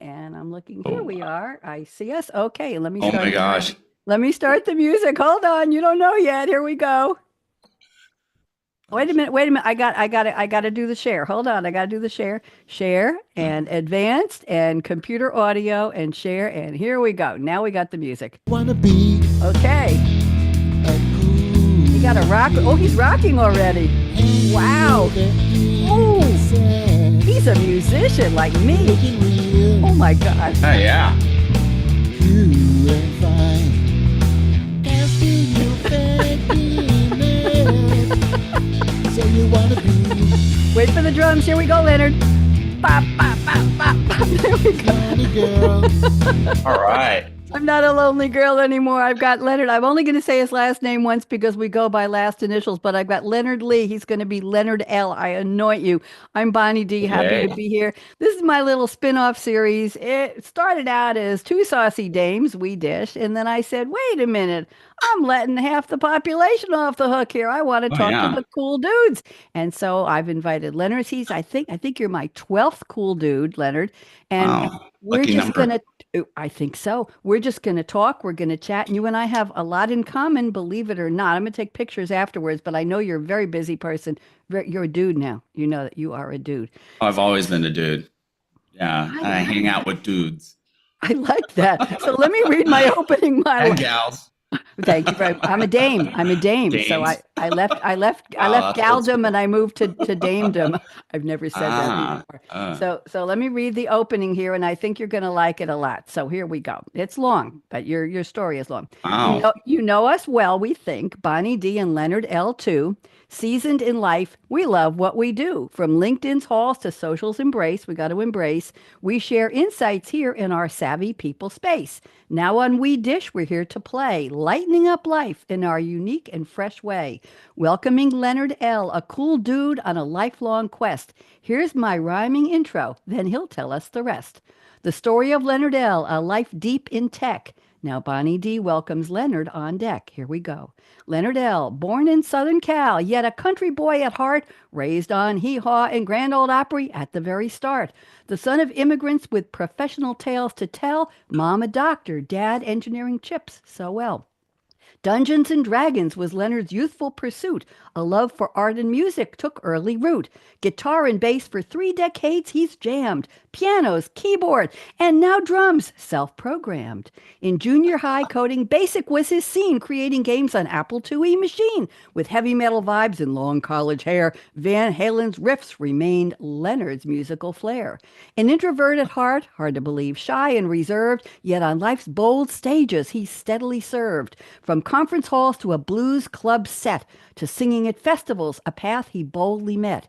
And I'm looking. Here Oh, we are. I see us. Okay, let me oh start. my gosh. Let me start the music. Hold on. You don't know yet. Here we go. Wait a minute. Wait a minute. I got to do the share. Hold on. I got to do the share. Share and advanced and computer audio and share. And here we go. Now we got the music. Wanna be Okay. a You got to rock. Oh, he's rocking already. Wow. Oh, he's a musician like me. looking real Oh my God. Oh, yeah. cool and fine. Asking you thinking it. So you wanna be Wait for the drums. Here we go, Leonard. Bop, bop, bop, bop, bop. There we go. lonely girl. All right. I'm not a lonely girl anymore. I've got Leonard. I'm only going to say his last name once because we go by last initials, but I've got Leonard Lee. He's going to be Leonard L. I anoint you. I'm Bonnie D. Happy to Yay. be here. This is my little spin-off series. It started out as two saucy dames, we dish, and then I said, wait a minute. I'm letting half the population off the hook here. I want to Oh, talk to yeah. the cool dudes. And so I've invited Leonard. I think you're my 12th cool dude, Leonard. And Wow. we're Lucky just number. gonna I think so. We're just going to talk. We're going to chat. And you and I have a lot in common, believe it or not. I'm going to take pictures afterwards, but I know you're a very busy person. You're a dude now. You know that you are a dude. I've always been a dude. Yeah. I And I hang like out with dudes I like that. So let me read my opening and monologue. gals. Thank you very much. I'm a dame. I'm a dame. So Dames. I Wow, left that's old galdom and school. I moved to damedom. I've never said that Ah. before. So let me read the opening here, and I think you're going to like it a lot. So here we go. It's long, but your story is long. Wow. You know us well, we think. Bonnie D and Leonard L too. Seasoned in life, we love what we do. From LinkedIn's halls to social's embrace, we got to embrace. We share insights here in our savvy people space. Now on We Dish, we're here to play, lightening up life in our unique and fresh way. Welcoming Leonard L, a cool dude on a lifelong quest. Here's my rhyming intro, then he'll tell us the rest. The story of Leonard L, a life deep in tech. Now Bonnie D welcomes Leonard on deck. Here we go. Leonard L, born in Southern Cal, yet a country boy at heart, raised on hee-haw and Grand Ole Opry at the very start. The son of immigrants with professional tales to tell, mom a doctor, dad engineering chips so well. Dungeons and Dragons was Leonard's youthful pursuit. A love for art and music took early root. Guitar and bass for 3 decades he's jammed. Pianos, keyboard, and now drums, self-programmed. In junior high, coding basic was his scene, creating games on Apple IIe machine. With heavy metal vibes and long college hair, Van Halen's riffs remained Leonard's musical flair. An introvert at heart, hard to believe, shy and reserved, yet on life's bold stages he steadily served. From conference halls to a blues club set, to singing at festivals, a path he boldly met.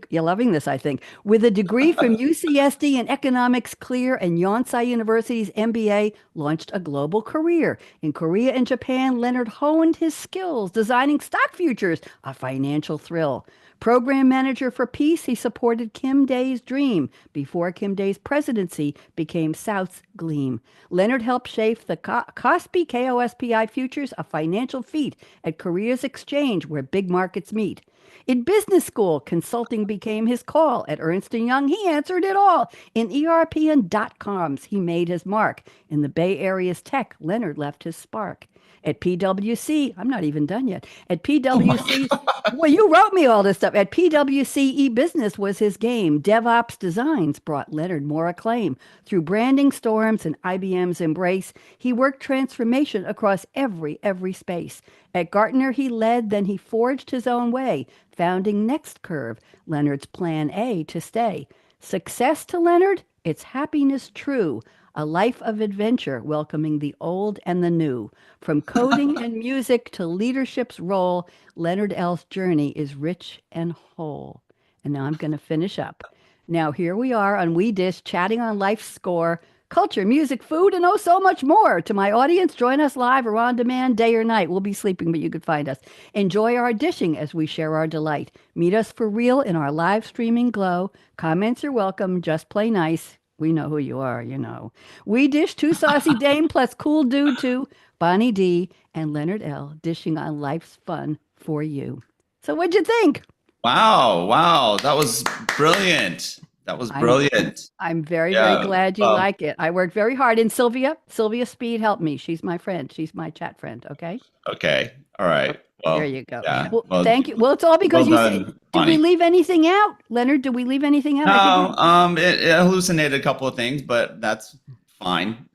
You're loving this, I think. With a degree from UCSD in economics clear and Yonsei University's MBA launched a global career. In Korea and Japan, Leonard honed his skills, designing stock futures, a financial thrill. Program manager for peace, he supported Kim Dae's dream before Kim Dae's presidency became South's gleam. Leonard helped shape the KOSPI KOSPI futures, a financial feat at Korea's exchange where big markets meet. In business school, consulting became his call. At Ernst & Young, he answered it all. In ERP and dot-coms, he made his mark. In the Bay Area's tech, Leonard left his spark. At PwC, I'm not even done yet. At PwC, well, you wrote me all this stuff. At PwC, e-business was his game. DevOps designs brought Leonard more acclaim. Through branding storms and IBM's embrace, he worked transformation across every space. At Gartner, he led, then he forged his own way, founding Next Curve, Leonard's plan A to stay. Success to Leonard? It's happiness true. A life of adventure, welcoming the old and the new. From coding and music to leadership's role, Leonard L's journey is rich and whole. And now I'm going to finish up. Now here we are on We Dish, chatting on life's score, culture, music, food, and oh so much more. To my audience, join us live or on demand, day or night. We'll be sleeping, but you could find us. Enjoy our dishing as we share our delight. Meet us for real in our live streaming glow. Comments are welcome. Just play nice. We know who you are, you know. We dish two saucy dame plus cool dude too. Bonnie D and Leonard L dishing on life's fun for you. So what'd you think? Wow. Wow. That was brilliant. That was I'm brilliant. I'm very, very Yeah. glad you like it. I worked very hard. And Sylvia Speed helped me. She's my friend. She's my chat friend. Okay. Okay. All right. There Well, you go. yeah. Well, Well, thank you. Well, it's all well because you said, done, did we Bonnie. leave anything out? Leonard, did we leave anything out? I think No, it hallucinated a couple of things, but that's fine.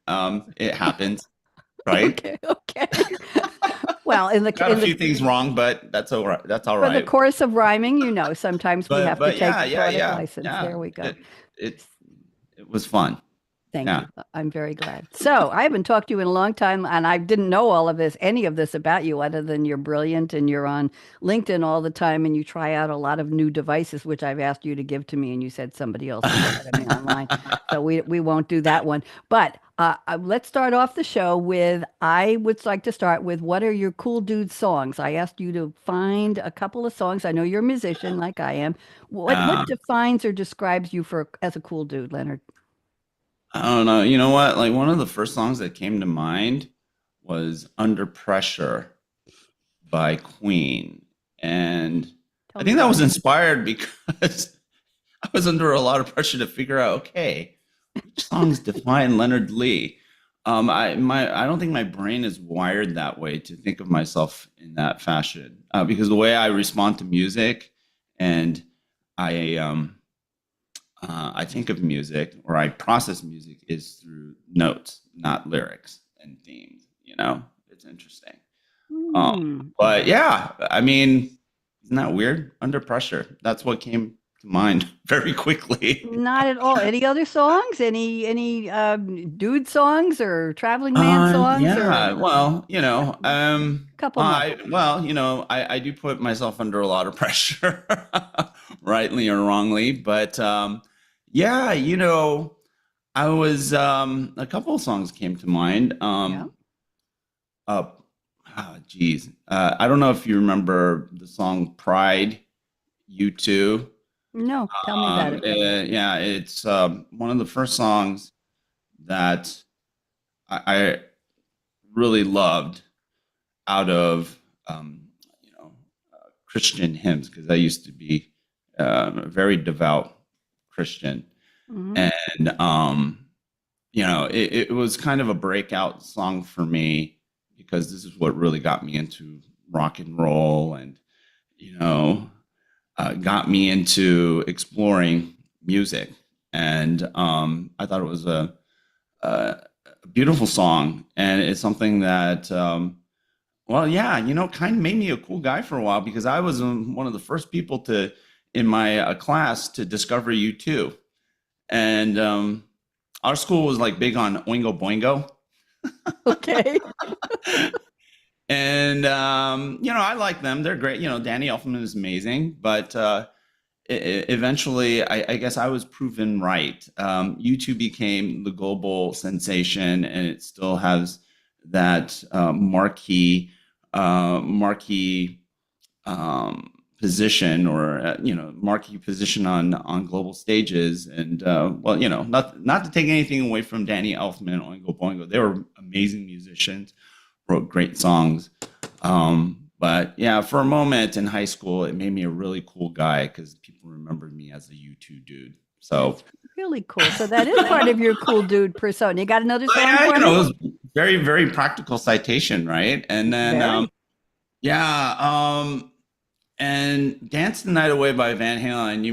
It happens, right? okay, okay. Well, Got a few things wrong, but that's all right. That's all for the right. course of rhyming, sometimes we have to take yeah, the yeah, poetic yeah, license. yeah. There we go. It was fun. Thank Yeah. you. I'm very glad. So I haven't talked to you in a long time, and I didn't know any of this about you, other than you're brilliant and you're on LinkedIn all the time, and you try out a lot of new devices, which I've asked you to give to me, and you said somebody else can get them online. So we won't do that one. But let's start off the show with, I would like to start with, what are your cool dude songs? I asked you to find a couple of songs. I know you're a musician like I am. What defines or describes you as a cool dude, Leonard? I don't know. You know what? Like one of the first songs that came to mind was Under Pressure by Queen. And Tell I me think that about was it. inspired because I was under a lot of pressure to figure out, okay, which songs define Leonard Lee? I don't think my brain is wired that way to think of myself in that fashion, because the way I respond to music and I I think of music, or I process music, is through notes, not lyrics and themes. It's interesting. But yeah, I mean, isn't that weird? Under Pressure. That's what came to mind very quickly. Not at all. Any other songs? Any dude songs or traveling man songs? Yeah, Or well, couple more. I do put myself under a lot of pressure, rightly or wrongly, but yeah, I was a couple of songs came to mind. Geez, I don't know if you remember the song "Pride," U2. No, tell me about it. Yeah, it's one of the first songs that I really loved out of Christian hymns, because I used to be a very devout Christian, Mhm. and it was kind of a breakout song for me, because this is what really got me into rock and roll, and got me into exploring music. And I thought it was a beautiful song, and it's something that well, yeah, kind of made me a cool guy for a while, because I was one of the first people in my class to discover U2. And our school was like big on Oingo Boingo. Okay. And I like them. They're great. Danny Elfman is amazing, but eventually, I guess I was proven right. U2 became the global sensation, and it still has that marquee position, or marquee position on global stages. And well, not to take anything away from Danny Elfman and Oingo Boingo. They were amazing musicians, wrote great songs. But yeah, for a moment in high school, it made me a really cool guy, because people remembered me as a U2 dude. So That's really cool. So that is part of your cool dude persona. You got another song yeah, for it me? was very, very practical citation, right? And then Very. and Dance the Night Away by Van Halen.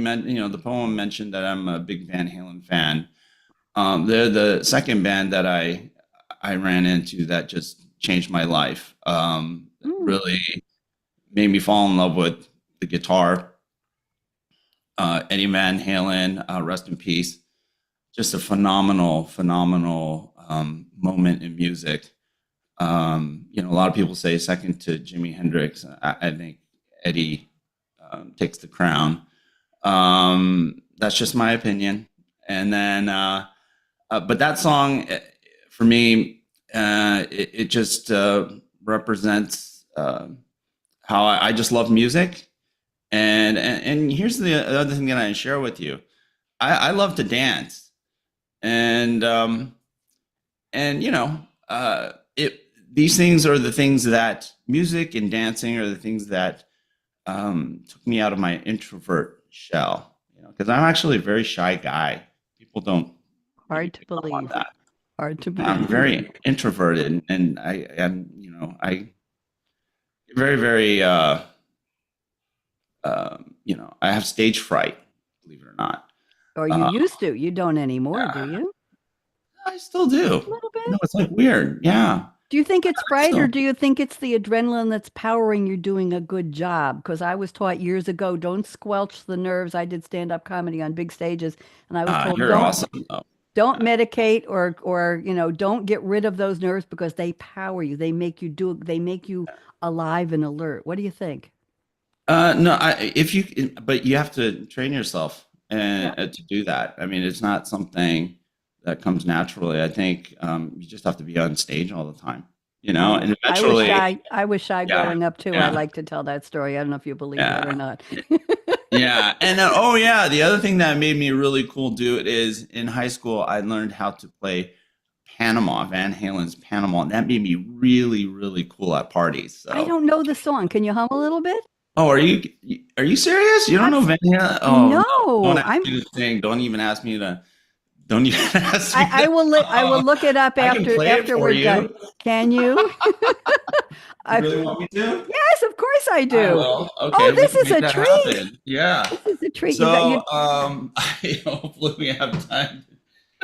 The poem mentioned that I'm a big Van Halen fan. They're the second band that I ran into that just changed my life. Really made me fall in love with the guitar. Eddie Van Halen, rest in peace. Just a phenomenal moment in music. A lot of people say second to Jimi Hendrix. I think Eddie takes the crown. That's just my opinion. And then, but that song, for me, it just represents how I just love music. And here's the other thing that I share with you. I love to dance, and these things are the things that music and dancing are the things that took me out of my introvert shell. because I'm actually a very shy guy. People don't maybe Hard to pick up on believe. that. Hard to I'm believe. very introverted, and I am, I very, very, I have stage fright, believe it or not. Or you Uh, used to. You don't anymore, do yeah, you? I still do. A little bit. It's like weird. Yeah. Do you think it's fright or So, do you think it's the adrenaline that's powering you doing a good job? Because I was taught years ago, don't squelch the nerves. I did stand-up comedy on big stages, and I was told you're awesome, though. don't medicate or don't get rid of those nerves because they power you. They make you alive and alert. What do you think? No, but you have to train yourself Yeah. and to do that. I mean, it's not something that comes naturally. I think you just have to be on stage all the time, Oh, and eventually, I was shy yeah, growing up too. I yeah, like to tell that story. I don't know if you believe that or yeah, not. yeah. And oh yeah, the other thing that made me really cool do it is in high school I learned how to play Panama, Van Halen's Panama, and that made me really, really cool at parties. I So, don't know the song. Can you hum a little bit? oh, are you serious? You don't know Abs- Van Halen? Oh no! Don't no, ask me to sing. Don't even ask me to. Don't even ask me to. I will Oh, look it up I can play it after for we're done. you. Can you? You I, really want me to? yes, of course I I do. will. Okay, Oh, we this can is make a that treat. happen. Yeah. This is a treat. You got you. So, hopefully we have time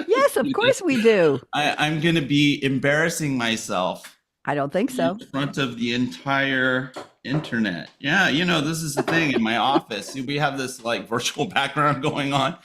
Yes, to of do course this. we do. I'm going to be embarrassing myself I don't think in so. front of the entire internet. Yeah, this is the thing in my office. We have this like virtual background going on.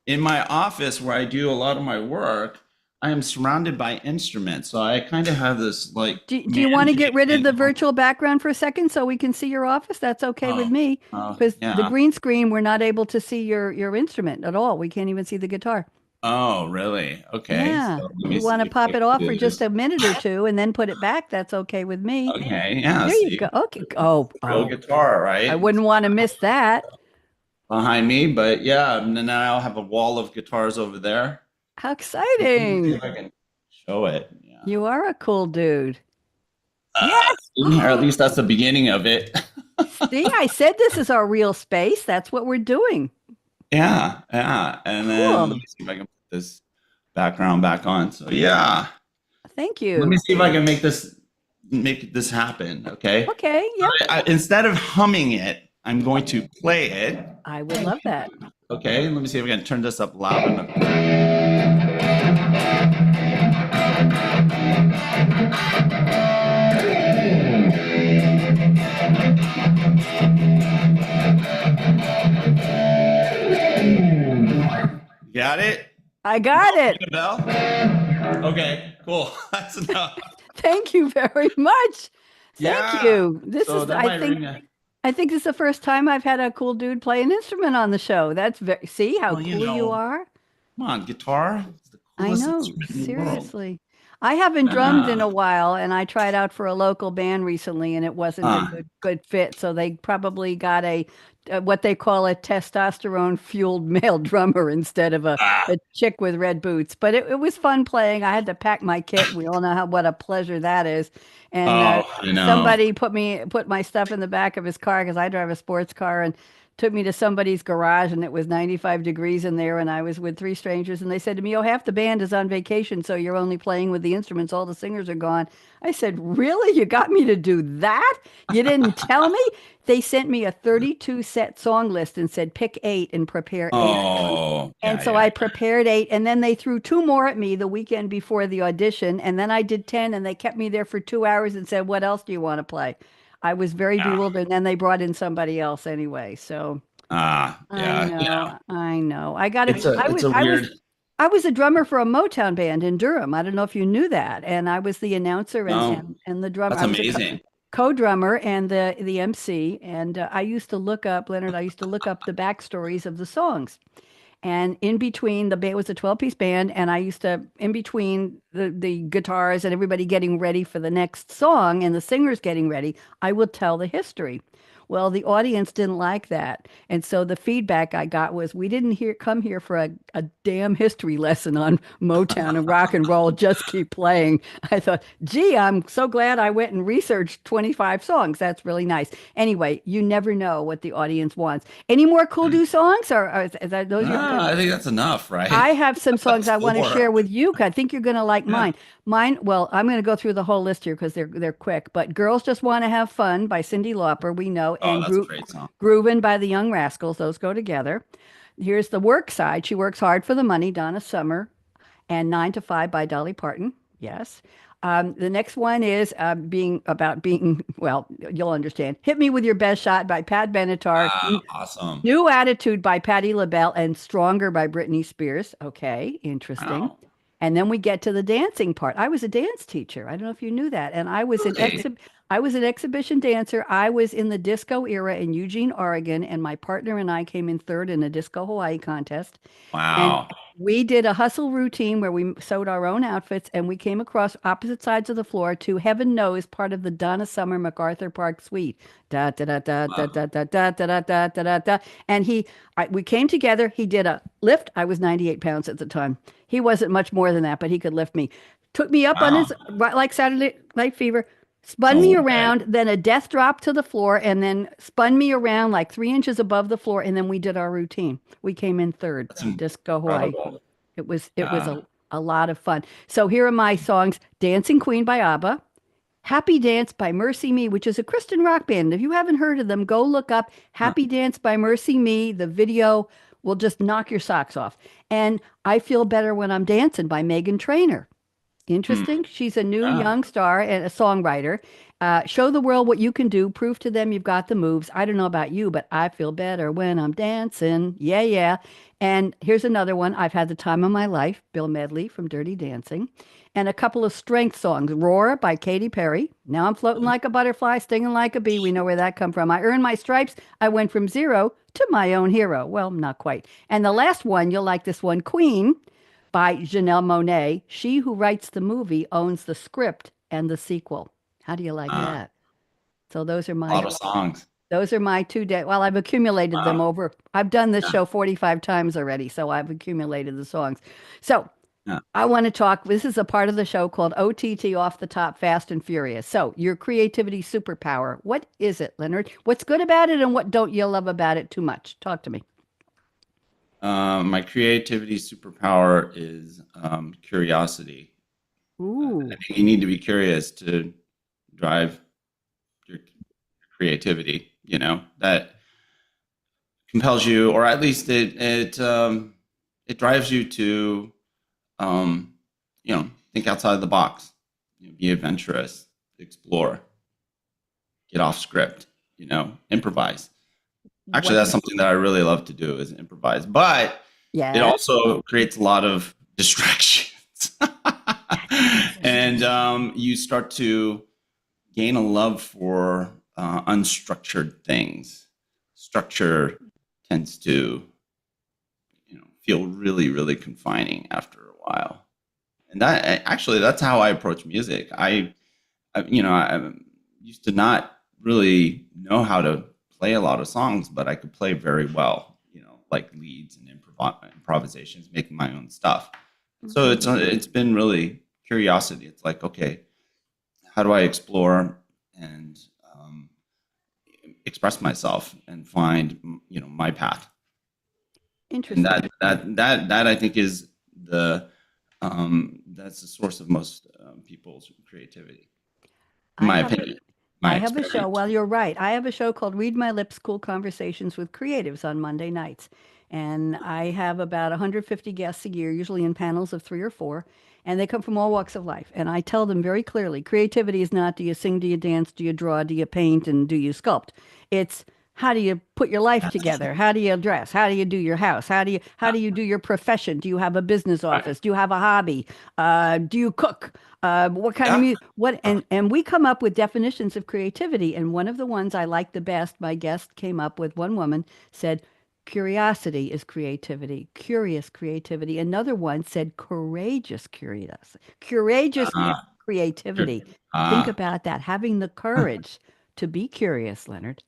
In my office where I do a lot of my work, I am surrounded by instruments. So I kind of have this like Do you man want to get cave rid of thing the going virtual background for a second so we can see your office? That's okay with on. me. Because the Yeah. green screen, we're not able to see your instrument at all. We can't even see the guitar. Oh, really? Okay. Yeah. So let If me you see want to if pop I it can off for do just this. a minute or two and then put it back, that's okay with me. Okay. Yeah. There you See, go. Okay. Oh, real oh. guitar, I right? wouldn't want to miss that. Behind me, but yeah, and then I'll have a wall of guitars over there. How Let me see exciting. if I can show it. Yeah. You are a cool dude. Yes. Or at least that's the beginning of it. See, I said this is our real space. That's what we're doing. Yeah, yeah. And then let Cool. me see if I can put this background back on. So yeah, Thank let me you. see if I can make this happen. Okay. Okay. Yep. Instead of humming it, I'm going to play it. I would love that. Okay. Let me see if I can turn this up loud enough. Got it? I got it. Ring a bell? Okay, cool. That's enough. Thank you very much. Thank Yeah. you. This So is, that might ring a. I think this is the first time I've had a cool dude play an instrument on the show. That's very, see how Well, cool you are? come on, guitar. It's the I coolest know, instrument in the world. seriously. I haven't drummed in Ah, a while, and I tried out for a local band recently, and it wasn't a ah, good fit. So they probably got a what they call a testosterone fueled male drummer instead of ah. a chick with red boots. But it was fun playing. I had to pack my kit. We all know what a pleasure that is. And Oh, I know. somebody put my stuff in the back of his car because I drive a sports car and took me to somebody's garage and it was 95 degrees in there and I was with three strangers and they said to me, "Oh, half the band is on vacation, so you're only playing with the instruments. All the singers are gone." I said, "Really? You got me to do that? You didn't tell me?" They sent me a 32 set song list and said, "Pick 8 and prepare 8." Oh, And yeah, so yeah. I prepared 8 and then they threw two more at me the weekend before the audition and then I did 10 and they kept me there for 2 hours and said, "What else do you want to play?" I was very Yeah. bewildered and then they brought in somebody else anyway. So Yeah. I know. I got It's it. a it's a weird. I was a drummer for a Motown band in Durham. I don't know if you knew that. And I was the announcer No, and the drummer. that's I was a amazing. co-drummer and the MC. And I used to look up, Leonard, I used to look up the backstories of the songs. And in between, the band was a 12-piece band, and I used to, in between the guitars and everybody getting ready for the next song and the singers getting ready, I would tell the history. Well, the audience didn't like that. And so the feedback I got was, we didn't come here for a damn history lesson on Motown and rock and roll. Just keep playing. I thought, gee, I'm so glad I went and researched 25 songs. That's really nice. Anyway, you never know what the audience wants. Any more cool do songs, or is that those your? I think that's enough, right? I have some songs That's I want to four. share with you. 'Cause I think you're going to like Yeah. mine. Mine, well, I'm going to go through the whole list here because they're quick. But "Girls Just Want to Have Fun" by Cyndi Lauper, we know, Oh, and that's a great song. "Groovin'" by the Young Rascals. Those go together. Here's the work side. "She Works Hard for the Money," Donna Summer, and "9 to 5" by Dolly Parton. Yes. The next one is being, well, you'll understand. "Hit Me With Your Best Shot" by Pat Benatar. Awesome. "New Attitude" by Patti LaBelle, and "Stronger" by Britney Spears. Okay, interesting. Wow. And then we get to the dancing part. I was a dance teacher. I don't know if you knew that. And Really? I was an exhibition dancer. I was in the disco era in Eugene, Oregon, and my partner and I came in third in a disco Hawaii contest. And Wow. we did a hustle routine where we sewed our own outfits, and we came across opposite sides of the floor to Heaven Knows, part of the Donna Summer MacArthur Park Suite. Da da da da da Wow. da da da da da da da da. And we came together. He did a lift. I was 98 pounds at the time. He wasn't much more than that, but he could lift me. Took me up on Wow. his right, like Saturday Night Fever, spun No me way. around, then a death drop to the floor, and then spun me around like 3 inches above the floor, and then we did our routine. We came in third, That's disco Hawaii. incredible. It was Yeah. a lot of fun. So here are my songs: "Dancing Queen" by ABBA, "Happy Dance" by Mercy Me, which is a Christian rock band. If you haven't heard of them, go look up Huh. "Happy Dance" by Mercy Me. The video will just knock your socks off. And "I Feel Better When I'm Dancing" by Megan Trainor. Hmm. Interesting. She's a new Yeah. young star and a songwriter. "Show the World What You Can Do. Prove to Them You've Got the Moves." I don't know about you, but I feel better when I'm dancing. Yeah, yeah. And here's another one: "I've Had the Time of My Life," Bill Medley from Dirty Dancing. And a couple of strength songs: "Roar" by Katy Perry. "Now I'm Floating Like a Butterfly, Stinging Like a Bee." We know where that come from. "I Earned My Stripes. I Went from Zero to My Own Hero." Well, not quite. And the last one, you'll like this one: "Queen" by Janelle Monáe. "She who writes the movie owns the script and the sequel." How do you like Uh, that? So those are a my lot of songs. those are my 2 day. Well, I've accumulated them Wow. over. I've done this Yeah. show 45 times already, so I've accumulated the songs. So Yeah. I want to talk. This is a part of the show called OTT, Off the Top, Fast and Furious. So your creativity superpower. What is it, Leonard? What's good about it, and what don't you love about it too much? Talk to me. My creativity superpower is curiosity. I Ooh, think you need to be curious to drive your creativity. That compels you, or at least it drives you to um, think outside the box, be adventurous, explore, get off script, improvise. Actually, what? that's something that I really love to do is improvise, but it Yes. also creates a lot of distractions. And you start to gain a love for unstructured things. Structure tends to, feel really, really confining after a while. And that's how I approach music. I used to not really know how to play a lot of songs, but I could play very well, like leads and improvisations, making my own stuff. So it's been really curiosity. It's like, okay, how do I explore and express myself and find, my path? And Interesting. that I think is that's the source of most people's creativity, in I my have opinion, I my have a show. experience. Well, you're right. I have a show called "Read My Lips: Cool Conversations with Creatives" on Monday nights. And I have about 150 guests a year, usually in panels of 3 or 4. And they come from all walks of life. And I tell them very clearly, creativity is not, do you sing, do you dance, do you draw, do you paint, and do you sculpt? It's, how do you put your life together? How do you dress? How do you do your house? How do you do your profession? Do you have a business Right. office? Do you have a hobby? Do you cook? What kind of Yeah. music? What and we come up with definitions of creativity. And one of the ones I like the best, my guest came up with. One woman said, "Curiosity is creativity, curious creativity." Another one said, "Courageous curiosity, courageous Uh, sure. creativity." Think Uh, about that, having the courage to be curious, Leonard.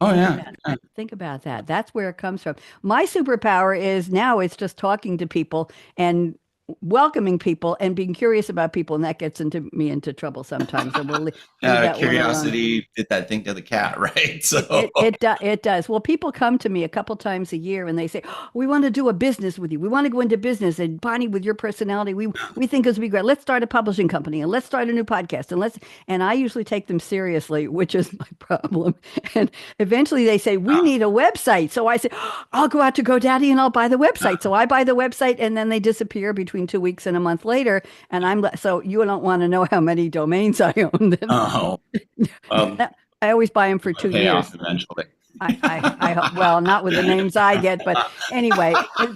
Oh Think yeah. about Yeah. think about that. That's where it comes from. My superpower is now it's just talking to people and welcoming people and being curious about people, and that gets into me into trouble sometimes. And we'll leave that one alone. Curiosity did that thing to the cat, right? It So it it, do, it does. Well, people come to me a couple times a year and they say, "Oh, we want to do a business with you. We want to go into business. And Bonnie, with your personality, we think this would be great. Let's start a publishing company and let's start a new podcast and let's." And I usually take them seriously, which is my problem. And eventually they say, "We need a website." So I say, "Oh, I'll go out to GoDaddy and I'll buy the website." So I buy the website and then they disappear between 2 weeks and a month later. And so you don't want to know how many domains I own. Then oh, well, I always buy them for two pay off years. eventually. Well, not with the names I get, but anyway,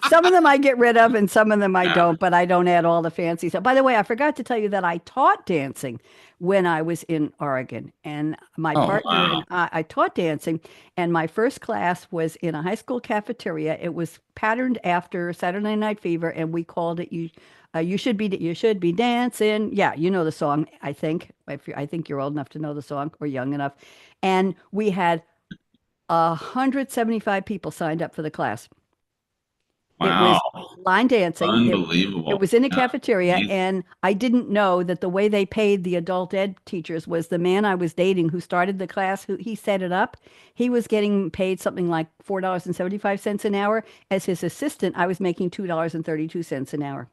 some of them I get rid of and some of them I don't, but I don't add all the fancy stuff. By the way, I forgot to tell you that I taught dancing when I was in Oregon, and my Oh partner and wow. I taught dancing, and my first class was in a high school cafeteria. It was patterned after Saturday Night Fever, and we called it you should be dancing. Yeah, you know the song, I think. I think you're old enough to know the song or young enough. And we had 175 people signed up for the class. It Wow. was line dancing. It Unbelievable. was in a Yeah. cafeteria, Amazing. and I didn't know that the way they paid the adult ed teachers was the man I was dating who started the class, who he set it up. He was getting paid something like $4.75 an hour. As his assistant, I was making $2.32 an hour.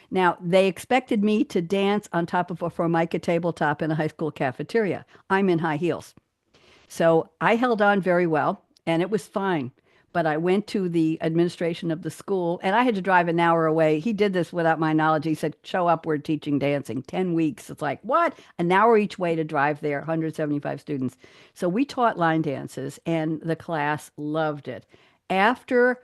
Now, they expected me to dance on top of a Formica tabletop in a high school cafeteria. I'm in high heels. So I held on very well and it was fine. But I went to the administration of the school and I had to drive an hour away. He did this without my knowledge. He said, "Show up, we're teaching dancing." 10 weeks. It's like, what? An hour each way to drive there, 175 students. So we taught line dances and the class loved it. After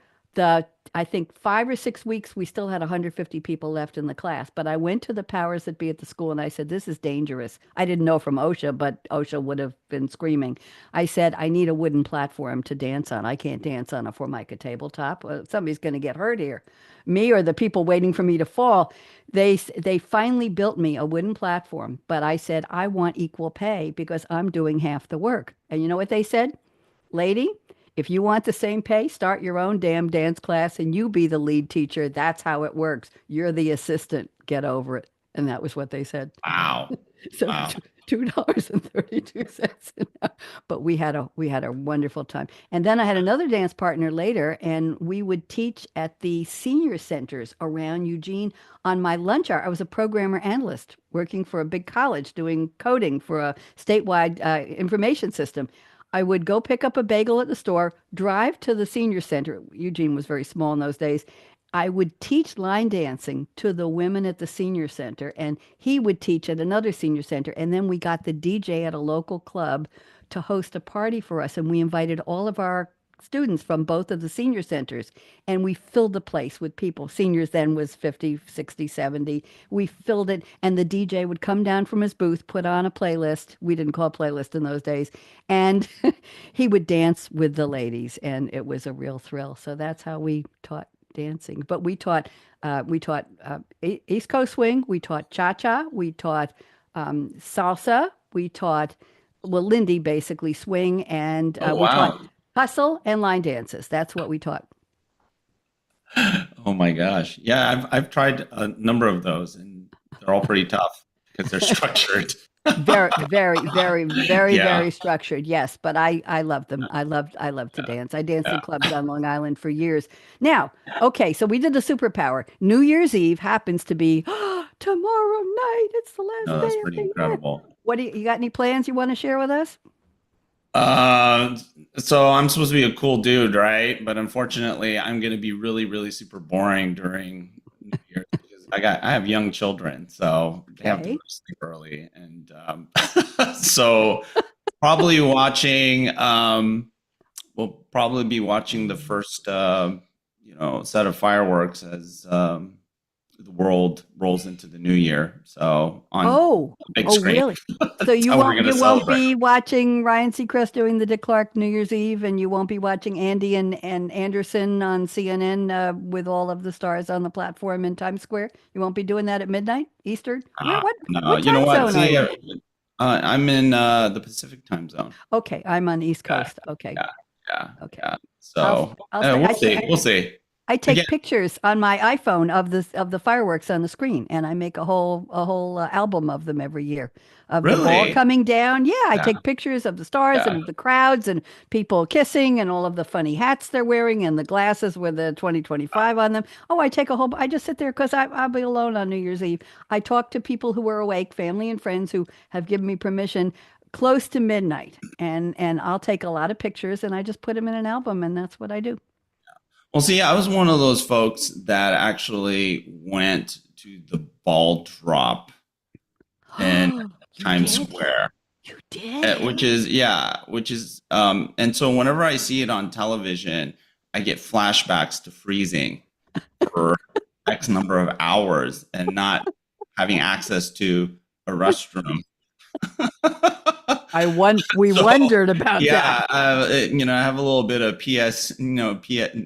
I think 5 or 6 weeks, we still had 150 people left in the class. But I went to the powers that be at the school and I said, "This is dangerous." I didn't know from OSHA, but OSHA would have been screaming. I said, "I need a wooden platform to dance on. I can't dance on a Formica tabletop. Somebody's going to get hurt here. Me or the people waiting for me to fall." They finally built me a wooden platform, but I said, "I want equal pay because I'm doing half the work." And you know what they said? "Lady, if you want the same pay, start your own damn dance class and you be the lead teacher. That's how it works. You're the assistant. Get over it." And that was what they said. Wow. So Wow. $2.32 an hour. But we had a wonderful time. And then I had another dance partner later, and we would teach at the senior centers around Eugene on my lunch hour. I was a programmer analyst working for a big college doing coding for a statewide information system. I would go pick up a bagel at the store, drive to the senior center. Eugene was very small in those days. I would teach line dancing to the women at the senior center, and he would teach at another senior center. And then we got the DJ at a local club to host a party for us, and we invited all of our students from both of the senior centers, and we filled the place with people. Seniors then was 50, 60, 70. We filled it, and the DJ would come down from his booth, put on a playlist. We didn't call playlist in those days, and he would dance with the ladies, and it was a real thrill. So that's how we taught dancing. But we taught East Coast swing, we taught cha-cha, we taught salsa, we taught, well, Lindy basically swing, and Oh we taught wow. hustle and line dances. That's what we taught. Oh my gosh. Yeah, I've tried a number of those and they're all pretty tough because they're structured. Very, very, very, very, Yeah. very structured. Yes, but I love them. I love to dance. I danced in Yeah. clubs on Long Island for years. Now, okay, so we did the superpower. New Year's Eve happens to be tomorrow night. It's the No, last that's day of pretty the year. incredible. What do you got any plans you want to share with us? Uh, so I'm supposed to be a cool dude, right? But unfortunately, I'm going to be really, really super boring during New Year's because I have young children, so they have to Okay. go to sleep early, and so probably watching. We'll probably be watching the first, set of fireworks as the world rolls into the new year. So on Oh, big oh, screen, really? So that's you how we're won't going to you won't celebrate. be watching Ryan Seacrest doing the Dick Clark New Year's Eve, and you won't be watching Andy and Anderson on CNN with all of the stars on the platform in Times Square. You won't be doing that at midnight Eastern. Uh, no, What you know time what? zone are See, you? I'm in the Pacific time zone. Okay, I'm on the East Yeah, Coast. Okay, yeah, yeah, okay. yeah. I'll So I'll stay. we'll see. We'll see. I Again, take pictures on my iPhone of the fireworks on the screen, and I make a whole album of them every year of the ball really? coming down. Yeah, I Yeah, take pictures of the stars yeah. and of the crowds and people kissing and all of the funny hats they're wearing and the glasses with the 2025 on them. Oh, I take a whole. I just sit there because I'll be alone on New Year's Eve. I talk to people who are awake, family and friends who have given me permission close to midnight, and I'll take a lot of pictures and I just put them in an album, and that's what I do. Well, see, I was one of those folks that actually went to the ball drop in You Times did? Square, You did? and so whenever I see it on television, I get flashbacks to freezing for X number of hours and not having access to a restroom. We So wondered about that. yeah, I have a little bit of PTSD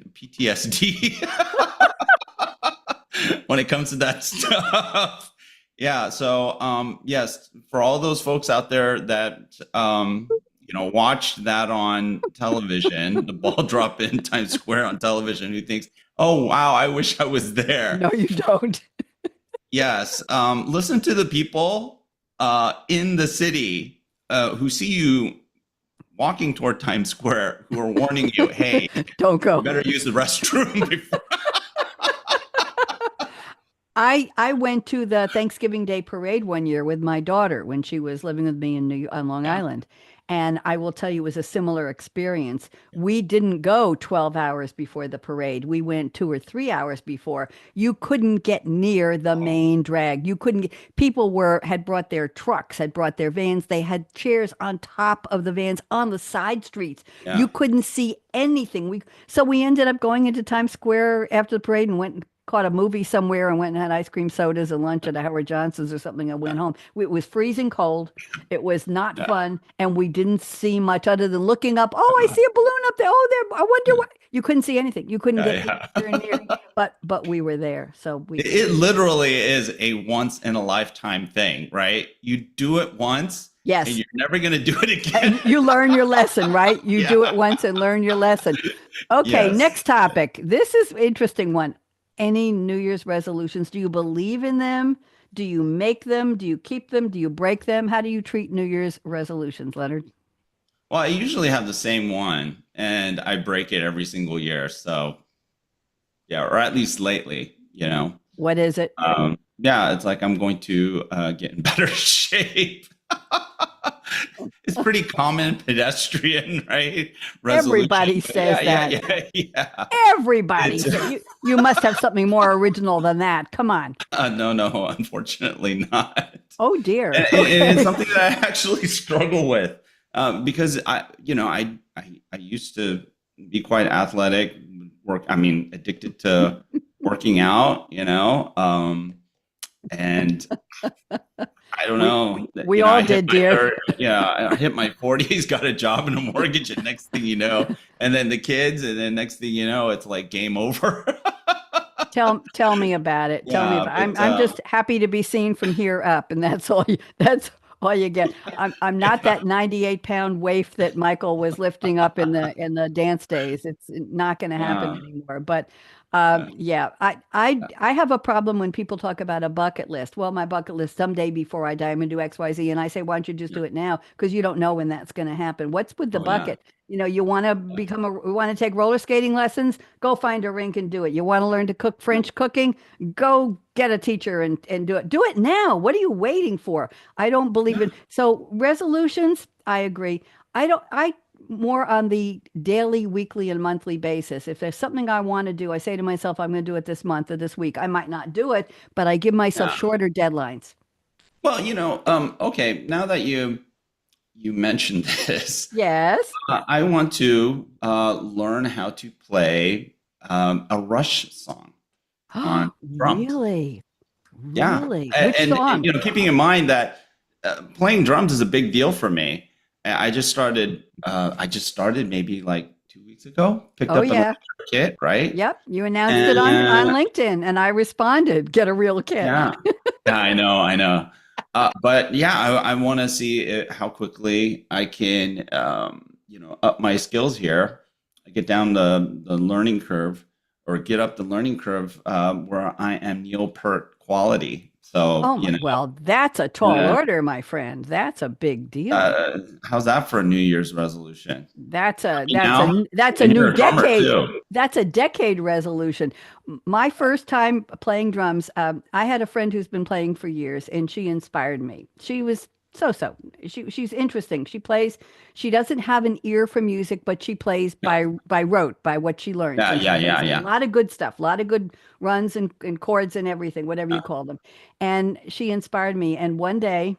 when it comes to that stuff. Yeah, so yes, for all those folks out there that watched that on television, the ball drop in Times Square on television, who thinks, "Oh wow, I wish I was there." No, you don't. Yes, listen to the people in the city who see you walking toward Times Square, who are warning you, "Hey, Don't you go. better use the restroom before." I went to the Thanksgiving Day parade one year with my daughter when she was living with me on Long Yeah. Island. And I will tell you, it was a similar experience. We didn't go 12 hours before the parade. We went 2 or 3 hours before. You couldn't get near the Oh, main drag. You couldn't get, people had brought their trucks, had brought their vans. They had chairs on top of the vans on the side streets. yeah. You couldn't see anything. So we ended up going into Times Square after the parade and went and caught a movie somewhere and went and had ice cream sodas and lunch at a Howard Johnson's or something and went home. It was freezing cold. It was not Yeah. fun, and we didn't see much other than looking up. Oh, I see a balloon up there. Oh, there. I wonder what. You couldn't see anything. You couldn't Yeah, get yeah. anywhere near. But we were there, so It literally is a once in a lifetime thing, right? You do it once and yes. you're never going to do it And again. you learn your lesson, right? You do it Yeah. once and learn your lesson. Okay, Yes. next topic. This is interesting one. Any New Year's resolutions? Do you believe in them? Do you make them? Do you keep them? Do you break them? How do you treat New Year's resolutions, Leonard? Well, I usually have the same one and I break it every single year. So, yeah, or at least lately. What is it? Yeah, it's like I'm going to get in better shape. It's pretty common pedestrian, right? Resolution. Everybody But says yeah, that. yeah, yeah, yeah. Everybody. It's You must have something more original than that. Come on. no, unfortunately not. Oh dear. And it's Okay. something that I actually struggle with because I used to be quite athletic, addicted to working out, and I don't We know, we all I hit did, my dear. I hit my 40s, got a job and a mortgage, and next thing you know, and then the kids, and then next thing you know, it's like game over. Tell me about it. Tell me Yeah, about I'm but I'm just happy to be seen from here up, and that's all you get. I'm not that 98-pound waif that Michael was lifting up in the dance days. It's not going to happen yeah, anymore. But yeah, yeah, I have a problem when people talk about a bucket list. Well, my bucket list someday before I die, I'm gonna do XYZ, and I say, why don't you just yeah. do it now? Because you don't know when that's going to happen. What's with the Oh yeah. bucket? You want to you want to take roller skating lessons? Go find a rink and do it. You want to learn to cook French cooking? Go get a teacher and do it. Do it now. What are you waiting for? I don't believe in. So resolutions, I agree. I more on the daily, weekly, and monthly basis. If there's something I want to do, I say to myself, I'm going to do it this month or this week. I might not do it, but I give myself Yeah. shorter deadlines. Well, okay, now that you mentioned this, Yes. I want to learn how to play a Rush song on drums. Really? Yeah, Really? and, Which and song? keeping in mind that playing drums is a big deal for me. I just started. I just started maybe like 2 weeks ago. Picked Oh up an yeah. electric kit, right? Yep. You announced it on And LinkedIn and I responded, get a real kit. yeah, yeah, I know. But yeah, I want to see how quickly I can, up my skills here. I get down the learning curve, or get up the learning curve where I am Neil Peart quality. So, Oh, well, that's a tall uh, order, my friend. That's a big deal. how's that for a New Year's resolution? That's a You know, that's a and new you're a drummer decade. too. That's a decade resolution. My first time playing drums, I had a friend who's been playing for years, and she inspired me. She was so. She's interesting. She plays. She doesn't have an ear for music, but she plays by rote, by what she learns, Yeah, and she yeah, plays yeah, a yeah. lot of good stuff, a lot of good runs and chords and everything, whatever you call them. And she inspired me. And one day,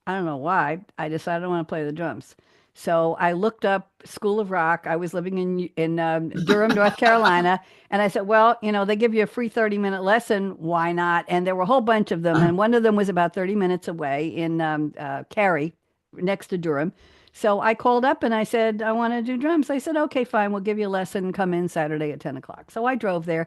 I don't know why, I decided I want to play the drums. So I looked up School of Rock. I was living in Durham, North Carolina, and I said, "Well, they give you a free 30-minute lesson. Why not?" And there were a whole bunch of them, and one of them was about 30 minutes away in Cary, next to Durham. So I called up and I said, "I want to do drums." They said, "Okay, fine. We'll give you a lesson. Come in Saturday at 10 o'clock." So I drove there.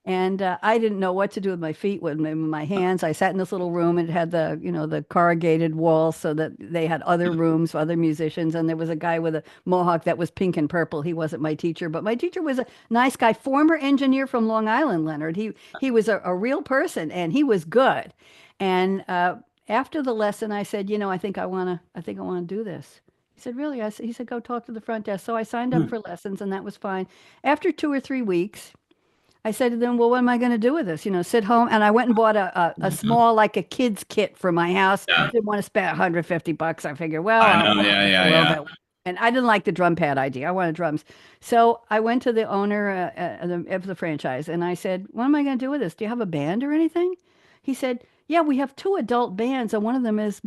And I didn't know what to do with my feet, with my hands. I sat in this little room. It had the corrugated walls, so that they had other rooms for other musicians. And there was a guy with a mohawk that was pink and purple. He wasn't my teacher, but my teacher was a nice guy, former engineer from Long Island, Leonard. He was a real person, and he was good. And after the lesson, I said, I think I want to do this. He said, "Really?" He said, "Go talk to the front desk." So I signed up for lessons, and that was fine. After 2 or 3 weeks, I said to them, "Well, what am I going to do with this? Sit home." And I went and bought a small, like a kid's kit for my house. Yeah, Didn't want to spend $150. I figured, well, I I'll know. Yeah, practice a yeah, little yeah. bit. And I didn't like the drum pad idea. I wanted drums. So I went to the owner of the franchise and I said, "What am I going to do with this? Do you have a band or anything?" He said, "Yeah, we have two adult bands, and one of them is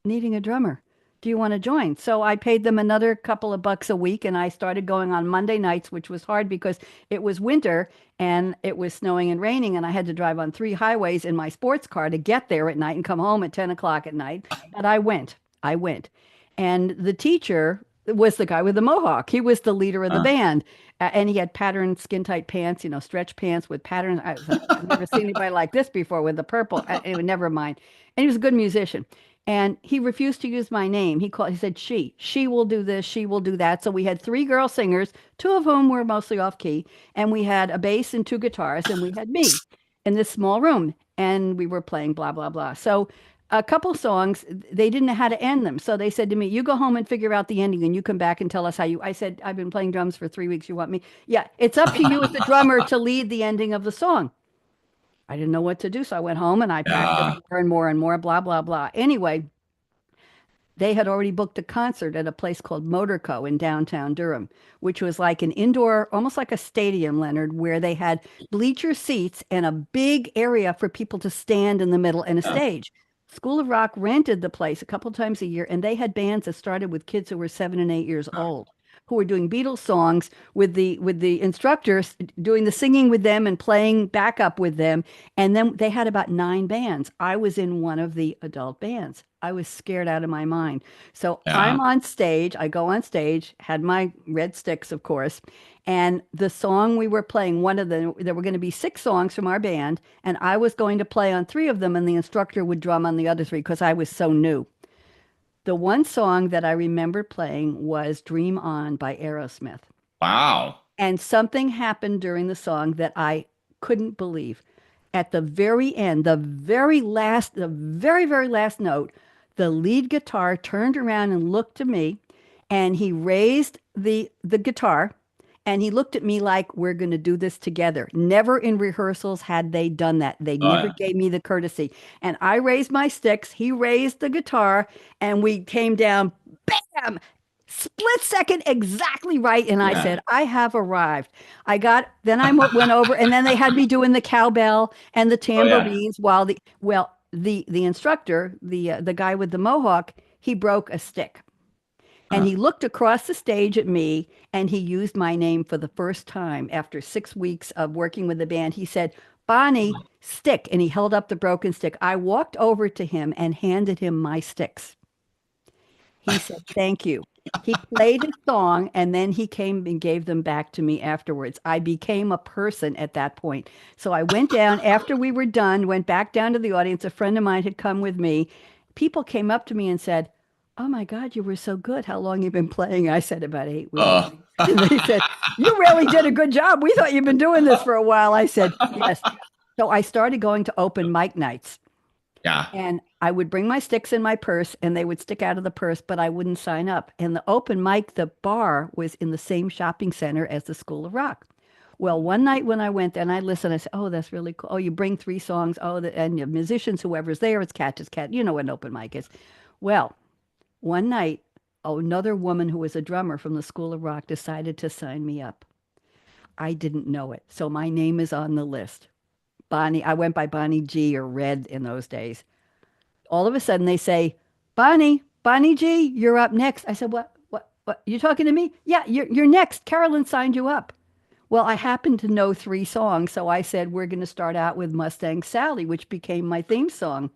needing a drummer. Do you want to join?" So I paid them another couple of bucks a week, and I started going on Monday nights, which was hard because it was winter and it was snowing and raining, and I had to drive on 3 highways in my sports car to get there at night and come home at 10 o'clock at night. But I went. I went. And the teacher was the guy with the mohawk. He was the leader of the Uh, band. And he had patterned skin tight pants, stretch pants with patterns. I was like, I've never seen anybody like this before with the purple. Anyway, never mind. And he was a good musician. And he refused to use my name. He said, she will do this, she will do that. So we had three girl singers, two of whom were mostly off key. And we had a bass and two guitars, and we had me in this small room. And we were playing blah, blah, blah. So a couple songs, they didn't know how to end them. So they said to me, "You go home and figure out the ending and you come back and tell us how you." I said, "I've been playing drums for 3 weeks. You want me?" "Yeah, it's up to you as the drummer to lead the ending of the song." I didn't know what to do. So I went home and I practiced yeah. more and more and more, blah, blah, blah. Anyway, they had already booked a concert at a place called Motorco in downtown Durham, which was like an indoor, almost like a stadium, Leonard, where they had bleacher seats and a big area for people to stand in the middle and a stage. School of Rock rented the place a couple times a year, and they had bands that started with kids who were 7 and 8 years old, who were doing Beatles songs with the instructors doing the singing with them and playing backup with them. And then they had about 9 bands. I was in one of the adult bands. I was scared out of my mind. So Yeah. I'm on stage. I go on stage, had my red sticks, of course. And the song we were playing, one of them, there were going to be 6 songs from our band, and I was going to play on 3 of them, and the instructor would drum on the other 3 because I was so new. The one song that I remember playing was Dream On by Aerosmith. Wow. And something happened during the song that I couldn't believe. At the very end, the very, very last note, the lead guitar turned around and looked to me, and he raised the guitar, and he looked at me like, "We're going to do this together." Never in rehearsals had they done that. They Oh, never yeah. gave me the courtesy. And I raised my sticks, he raised the guitar, and we came down, bam! Split second, exactly right. And I Yeah. said, "I have arrived." Then I went over, and then they had me doing the cowbell and the Oh, yeah. tambourines while the instructor, the guy with the mohawk, he broke a stick. And Uh, he looked across the stage at me and he used my name for the first time after 6 weeks of working with the band. He said, "Bonnie, stick." And he held up the broken stick. I walked over to him and handed him my sticks. He said, "Thank you." He played his song and then he came and gave them back to me afterwards. I became a person at that point. So I went down after we were done, went back down to the audience. A friend of mine had come with me people came up to me and said, "Oh my God, you were so good. How long you been playing?" I said, "About 8 weeks." Uh, And they said, "You really did a good job. We thought you've been doing this for a while." I said, "Yes." So I started going to open mic nights. yeah. And I would bring my sticks in my purse and they would stick out of the purse, but I wouldn't sign up. And the open mic, the bar was in the same shopping center as the School of Rock. Well, one night when I went and I listened, I said, "Oh, that's really cool. Oh, you bring 3 songs. Oh, and your musicians, whoever's there, it's catch as cat. You know what an open mic is." Well, one night, another woman who was a drummer from the School of Rock decided to sign me up. I didn't know it. So my name is on the list. Bonnie, I went by Bonnie G or Red in those days. All of a sudden they say, Bonnie G, you're up next." I said, what? You talking to me? "Yeah, you're next. Carolyn signed you up." Well, I happened to know 3 songs, so I said, "We're going to start out with Mustang Sally," which became my theme song.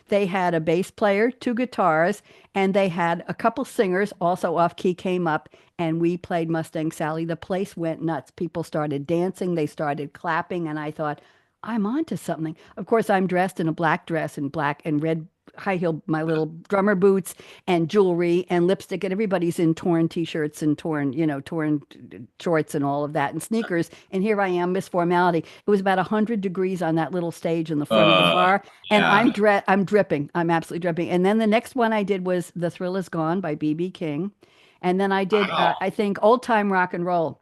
They had a bass player, 2 guitars, and they had a couple singers, also off key, came up, and we played Mustang Sally. The place went nuts. People started dancing, they started clapping, and I thought, I'm onto something. Of course, I'm dressed in a black dress and black and red high heel, my little drummer boots and jewelry and lipstick, and everybody's in torn t-shirts and torn shorts and all of that and sneakers. And here I am, Miss Formality. It was about 100 degrees on that little stage in the front of the bar, and yeah. I'm dripping. I'm absolutely dripping. And then the next one I did was "The Thrill Is Gone" by B.B. King, and then I did Wow. I think "Old Time Rock and Roll."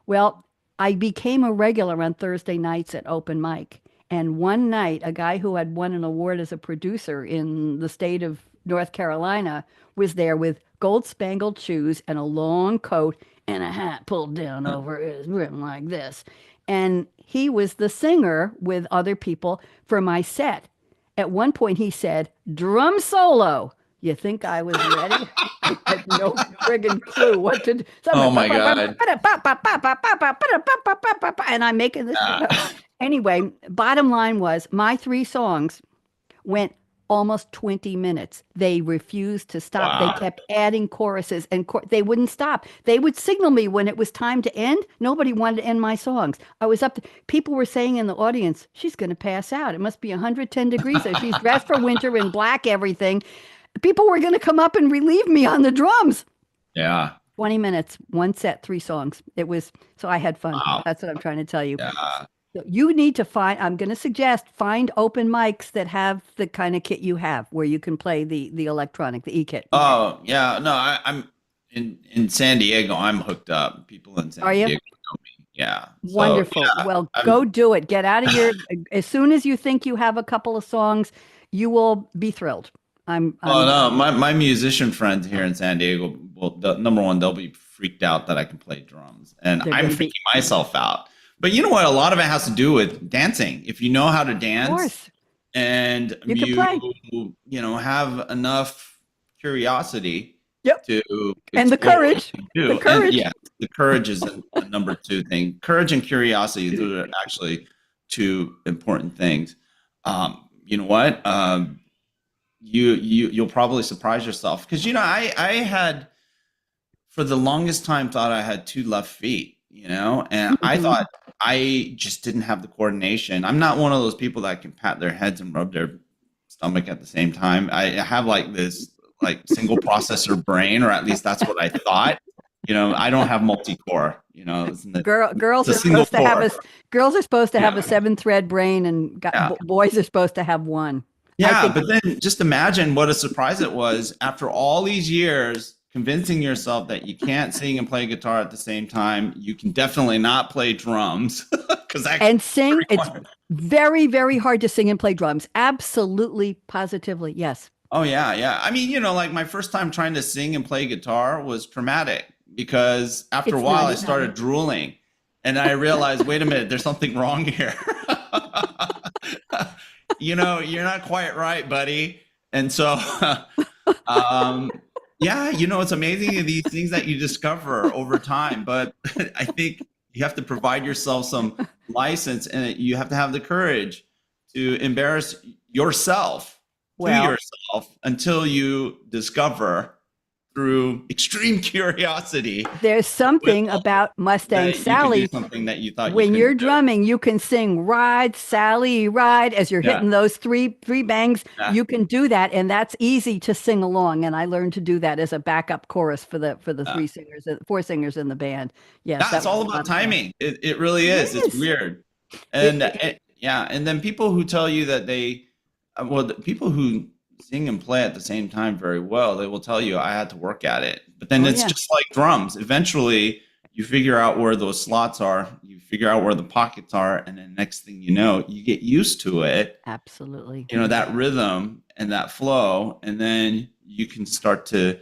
Well, I became a regular on Thursday nights at open mic. And one night, a guy who had won an award as a producer in the state of North Carolina was there with gold spangled shoes and a long coat and a hat pulled down over his brim like this. And he was the singer with other people for my set. At one point, he said, "Drum solo." You think I was ready? I had no friggin' clue what to do. Oh my God. And I'm making this thing up. Yeah. Anyway, bottom line was my 3 songs went almost 20 minutes. They refused to stop. Wow. They kept adding choruses and they wouldn't stop. They would signal me when it was time to end. Nobody wanted to end my songs. I was up to, people were saying in the audience, "She's going to pass out. It must be 110 degrees. So she's dressed for winter in black, everything." People were going to come up and relieve me on the drums. Yeah. 20 minutes, one set, 3 songs. It was, so I had fun. Wow. That's what I'm trying to tell you. Yeah. So you need to I'm going to suggest, find open mics that have the kind of kit you have where you can play the electronic, the e-kit. Oh, yeah. No, I'm in San Diego. I'm hooked up. People in San Are you? Diego know me. Yeah. So, Wonderful. yeah, Well, go do it. Get out of here. As soon as you think you have a couple of songs, you will be thrilled. Oh no, my musician friends here in San Diego, well, number one, they'll be freaked out that I can play drums, and They're I'm gonna be- freaking myself out. But you know what? A lot of it has to do with dancing. If you know how to Of dance course. and You can play. have enough curiosity Yep. to And the explore what courage. you do. The And, courage. yeah, the courage is a number 2 thing. Courage and curiosity, those are actually 2 important things. You know what? You'll probably surprise yourself because I had for the longest time thought I had 2 left feet, and I Mhm. thought I just didn't have the coordination. I'm not one of those people that can pat their heads and rub their stomach at the same time. I have like this single processor brain, or at least that's what I thought. I don't have multi-core. Girls are It's a single supposed to have core. girls are supposed to have Yeah. a 7-thread brain, and Yeah. boys are supposed to have one. I Yeah, think- but then just imagine what a surprise it was after all these years convincing yourself that you can't sing and play guitar at the same time. You can definitely not play drums because And sing. It's very, very hard to sing and play drums. Absolutely, positively, yes. Oh yeah, yeah. I mean, like my first time trying to sing and play guitar was traumatic because after a It's while not I started drooling and I realized, wait a minute, there's something wrong here. You're not quite right, buddy. And so, yeah, it's amazing these things that you discover over time. But I think you have to provide yourself some license, and you have to have the courage to embarrass yourself to yourself until you discover through extreme curiosity, There's something about Mustang that you can do Sally. something that you thought you When you're couldn't do. drumming, you can sing "Ride, Sally, Ride" as you're Yeah. hitting those three bangs. Yeah. You can do that, and that's easy to sing along. And I learned to do that as a backup chorus for the four singers in the band. Yes, Yeah, that it's was all a about lot of fun. timing. It really is. It's Yes. weird. It, And it- yeah, and then people who tell you that the people who sing and play at the same time very well, they will tell you I had to work at it. But then oh it's yeah, just like drums. Eventually, you figure out where those slots are, you figure out where the pockets are, and then next thing you know, you get used to it, absolutely. that rhythm and that flow, and then you can start to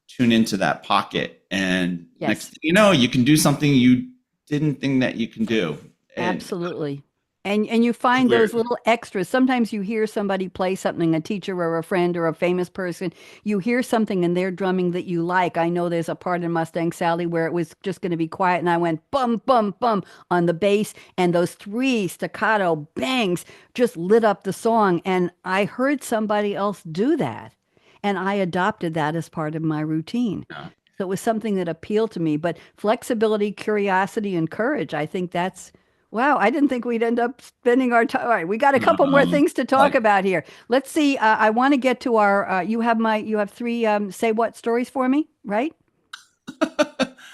tune into that pocket. And next Yes. thing you know, you can do something you didn't think that you can do. And Absolutely. And you find weird. those little extras. Sometimes you hear somebody play something, a teacher or a friend or a famous person. You hear something in their drumming that you like. I know there's a part in Mustang Sally where it was just going to be quiet, and I went bum, bum, bum on the bass, and those three staccato bangs just lit up the song. And I heard somebody else do that, and I adopted that as part of my routine. Yeah. So it was something that appealed to me. But flexibility, curiosity, and courage, I think that's wow. I didn't think we'd end up spending our time. All right, we got a couple more things to talk Like, about here. Let's see. I want to get to our. You have three say what stories for me, right?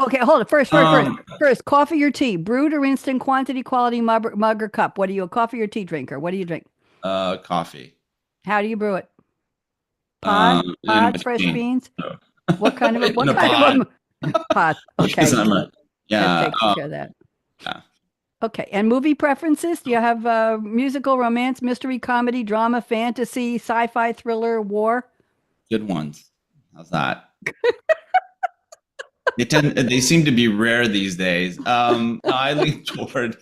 Okay, hold it. First. Coffee or tea? Brewed or instant? Quantity, quality, mug or cup? What are you, a coffee or tea drinker? What do you drink? coffee. How do you brew it? In a Pods, fresh machine. beans. No. What kind of In what a kind pod. of pot? Okay, Because I'm that yeah. takes care of that. Yeah. Okay, and movie preferences? Do you have musical, romance, mystery, comedy, drama, fantasy, sci-fi, thriller, war? Good ones. How's that? They seem to be rare these days. I lean toward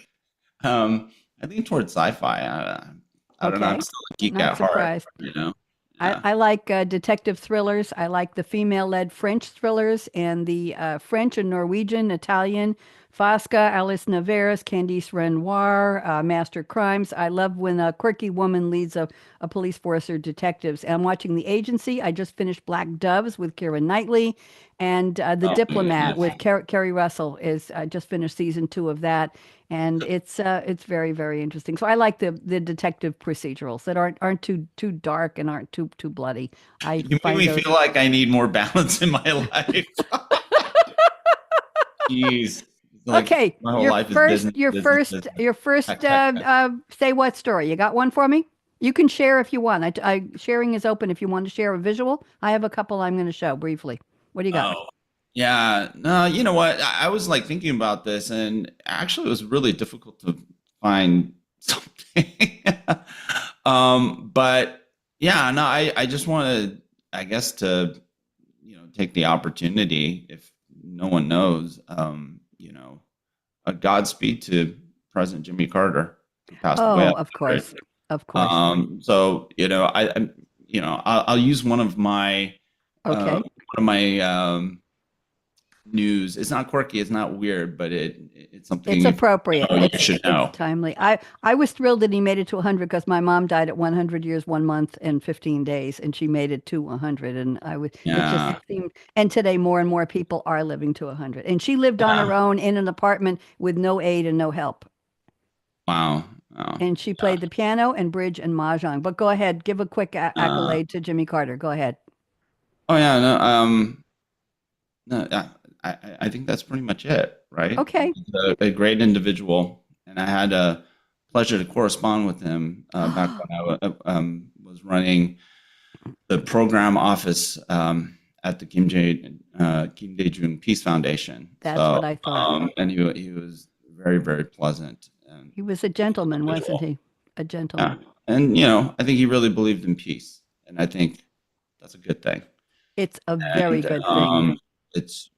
sci-fi. I don't know. Okay, I'm still a geek not at heart, surprised. Yeah. I like detective thrillers. I like the female-led French thrillers and the French and Norwegian, Italian, Fosca, Alice Navarez, Candice Renoir, Master Crimes. I love when a quirky woman leads a police force or detectives. And I'm watching The Agency. I just finished Black Doves with Keira Knightley, and The Oh, Diplomat yes. with Kerry Russell is I just finished season 2 of that, and it's very very interesting. So I like the detective procedurals that aren't too dark and aren't too bloody. I You make find me those. feel like I need more balance in my life. Jeez. Like, Okay, my whole life is business, business. your first Heck, heck, heck. say what story? You got one for me? You can share if you want. Sharing is open if you want to share a visual. I have a couple I'm going to show briefly. What do you got? Oh, yeah. No, you know what? I was like thinking about this, and actually, it was really difficult to find something. But yeah, no, I just wanted, I guess, to take the opportunity, if no one knows, a Godspeed to President Jimmy Carter, who passed away. Oh, of course, of course. So I'll use one of my Okay. news. It's not quirky, it's not weird, but it's something It's appropriate. you should know. It's timely. I was thrilled that he made it to 100 because my mom died at 100 years, 1 month, and 15 days, and she made it to 100. And it Yeah. just seemed, and today more and more people are living to 100. And she lived on her own in an apartment with no aid and no help. Wow. Wow. And she played the piano and bridge and mahjong. But go ahead, give a quick accolade to Jimmy Carter. Go ahead. Oh yeah, no, yeah, I think that's pretty much it, right? Okay. He's a great individual, and I had a pleasure to correspond with him back when I was running the program office at the Kim Dae-jung Peace Foundation. That's what I thought. And he was very, very pleasant. And He was a gentleman, wasn't he? A gentleman. yeah. And I think he really believed in peace, and I think that's a good thing. It's a very And, good thing. it's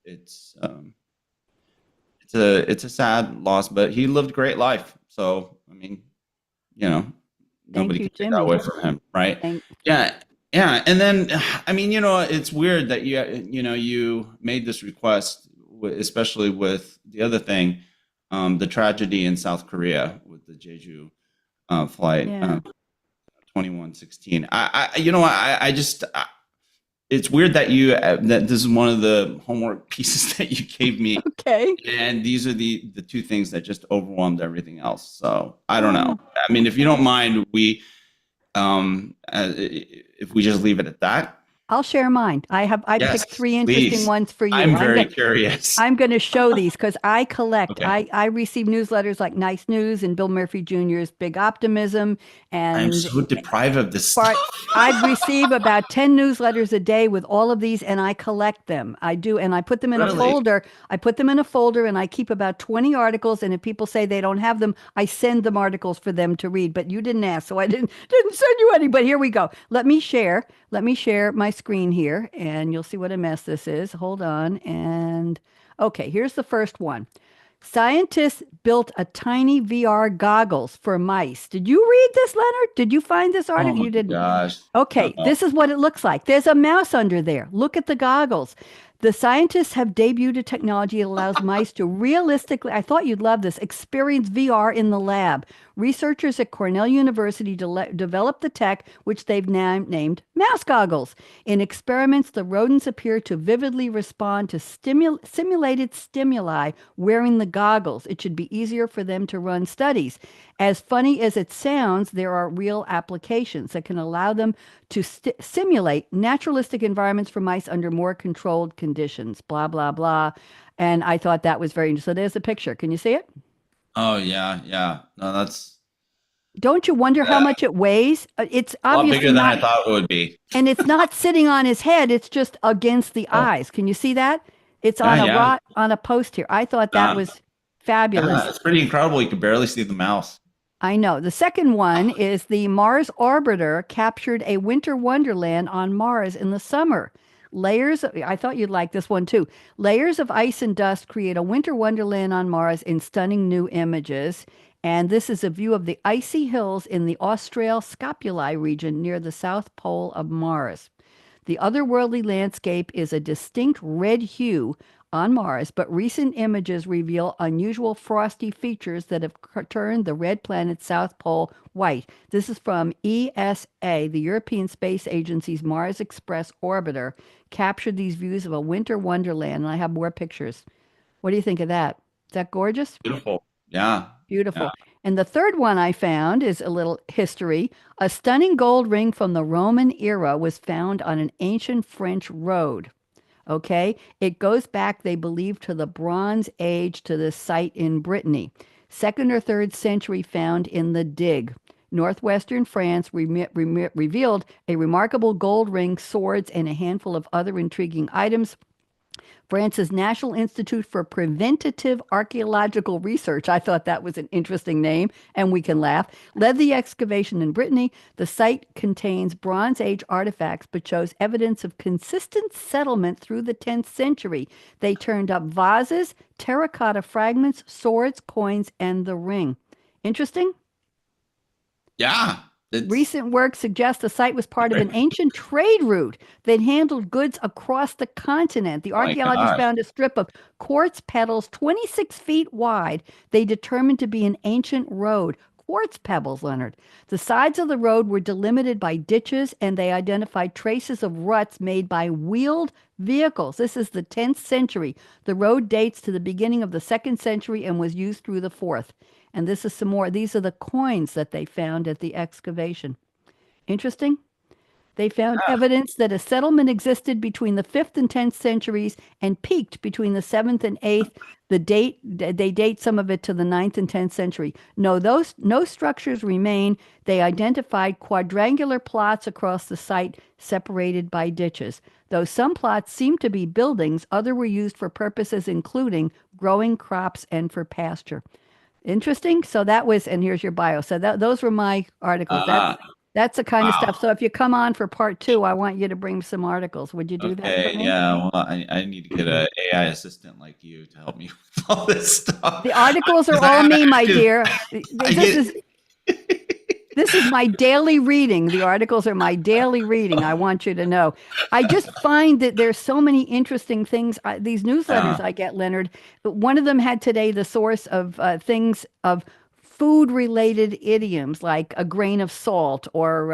a sad loss, but he lived a great life. So I mean, nobody you, can take that away Jimmy. from him, right? Thank- Yeah, yeah. And then I mean, it's weird that you made this request, especially with the other thing, the tragedy in South Korea with the Jeju flight Yeah. 2116. I just it's weird that that this is one of the homework pieces that you gave me, Okay. and these are the two things that just overwhelmed everything else. So I don't know. Oh. I mean, if you don't mind, if we just leave it at that. I'll share mine. I Yes, picked three interesting please. ones for you. I'm very curious. I'm going to show these because I collect. Okay. I receive newsletters like Nice News and Bill Murphy Jr.'s Big Optimism. I'm And so deprived of this but stuff. I'd receive about 10 newsletters a day with all of these, and I collect them. I do, and I put them in a Really? folder. I put them in a folder, and I keep about 20 articles. And if people say they don't have them, I send them articles for them to read. But you didn't ask, so I didn't send you any. But here we go. Let me share. Let me share my screen here, and you'll see what a mess this is. Hold on, and okay, here's the first one. Scientists built a tiny VR goggles for mice. Did you read this, Leonard? Did you find this Oh article? my You didn't. gosh. Okay, No. this is what it looks like. There's a mouse under there. Look at the goggles. The scientists have debuted a technology that allows mice to realistically, I thought you'd love this, experience VR in the lab. Researchers at Cornell University developed the tech, which they've now named mouse goggles. In experiments, the rodents appear to vividly respond to simulated stimuli wearing the goggles. It should be easier for them to run studies. As funny as it sounds, there are real applications that can allow them to simulate naturalistic environments for mice under more controlled conditions, blah, blah, blah. And I thought that was very interesting. So there's a picture. Can you see it? Oh yeah, yeah. No, that's Don't you wonder how much it weighs? It's a lot obviously bigger than I not, thought it would be. and it's not sitting on his head. It's just against the Oh, eyes. Can you see that? It's on a yeah. on a post here. I thought that Uh, was fabulous. it's pretty incredible. You could barely see the mouse. I know. The second one is the Mars orbiter captured a winter wonderland on Mars in the summer. I thought you'd like this one too. Layers of ice and dust create a winter wonderland on Mars in stunning new images. And this is a view of the icy hills in the Austral Scopuli region near the south pole of Mars. The otherworldly landscape is a distinct red hue on Mars, but recent images reveal unusual frosty features that have turned the red planet's south pole white. This is from ESA, the European Space Agency's Mars Express orbiter, captured these views of a winter wonderland. And I have more pictures. What do you think of that? Is that gorgeous? Beautiful. Yeah. Beautiful. Yeah. And the third one I found is a little history. A stunning gold ring from the Roman era was found on an ancient French road. Okay. It goes back, they believe, to the Bronze Age to the site in Brittany. Second or third century found in the Dig. Northwestern France revealed a remarkable gold ring, swords, and a handful of other intriguing items. France's National Institute for Preventative Archaeological Research, I thought that was an interesting name, and we can laugh, led the excavation in Brittany. The site contains Bronze Age artifacts, but shows evidence of consistent settlement through the 10th century. They turned up vases, terracotta fragments, swords, coins, and the ring. Interesting? Yeah. Recent work suggests the site was part of an ancient trade route that handled goods across the continent. The archaeologists found a strip of quartz pebbles 26 feet wide. They determined to be an ancient road. Quartz pebbles, Leonard. The sides of the road were delimited by ditches, and they identified traces of ruts made by wheeled vehicles. This is the 10th century. The road dates to the beginning of the 2nd century and was used through the 4th. And this is some more. These are the coins that they found at the excavation. Interesting. They found evidence that a settlement existed between the 5th and 10th centuries and peaked between the 7th and 8th. They date some of it to the 9th and 10th century. No structures remain. They identified quadrangular plots across the site separated by ditches. Though some plots seem to be buildings, others were used for purposes including growing crops and for pasture. Interesting. So that was, and here's your bio. So those were my articles. That's the kind of stuff. So if you come on for part 2, I want you to bring some articles. Would you do that for me? Yeah. Well, I need to get an AI assistant like you to help me with all this stuff. The articles are all me, my dear. This is my daily reading. The articles are my daily reading. I want you to know. I just find that there's so many interesting things. These newsletters I get, Leonard. One of them had today the source of things of food related idioms like a grain of salt, or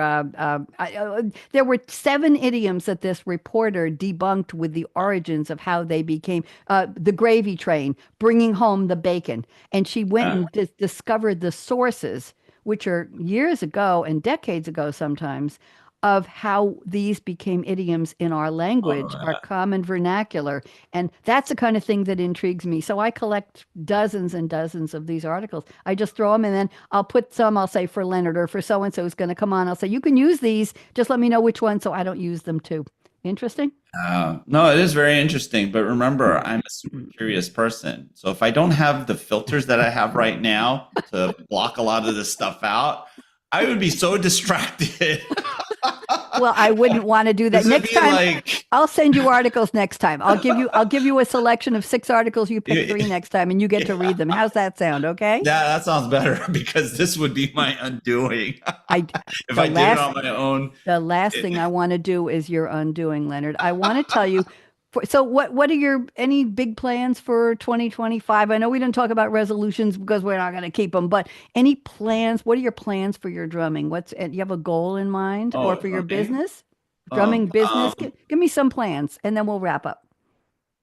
there were 7 idioms that this reporter debunked with the origins of how they became the gravy train, bringing home the bacon. And she went Uh, and discovered the sources, which are years ago and decades ago sometimes, of how these became idioms in our language, our common vernacular. And that's the kind of thing that intrigues me. So I collect dozens and dozens of these articles. I just throw them, and then I'll put some, I'll say for Leonard or for so and so who's going to come on. I'll say, you can use these. Just let me know which one so I don't use them too. Interesting? no, it is very interesting. But remember, I'm a super curious person. So if I don't have the filters that I have right now to block a lot of this stuff out, I would be so distracted. Well, I wouldn't want to do that. This would Next be time, like, I'll send you articles next time. I'll give you a selection of 6 articles. You pick 3 next time, and you get to read them. How's that sound? Okay? that sounds better because this would be my undoing. I If the I did it last on my own. the last thing I want to do is your undoing, Leonard. I want to tell you. So what are your any big plans for 2025? I know we didn't talk about resolutions because we're not going to keep them, but any plans? What are your plans for your drumming? You have a goal in mind, or Oh, for your drumming? business? Drumming business? Um, Give me some plans, and then we'll wrap up.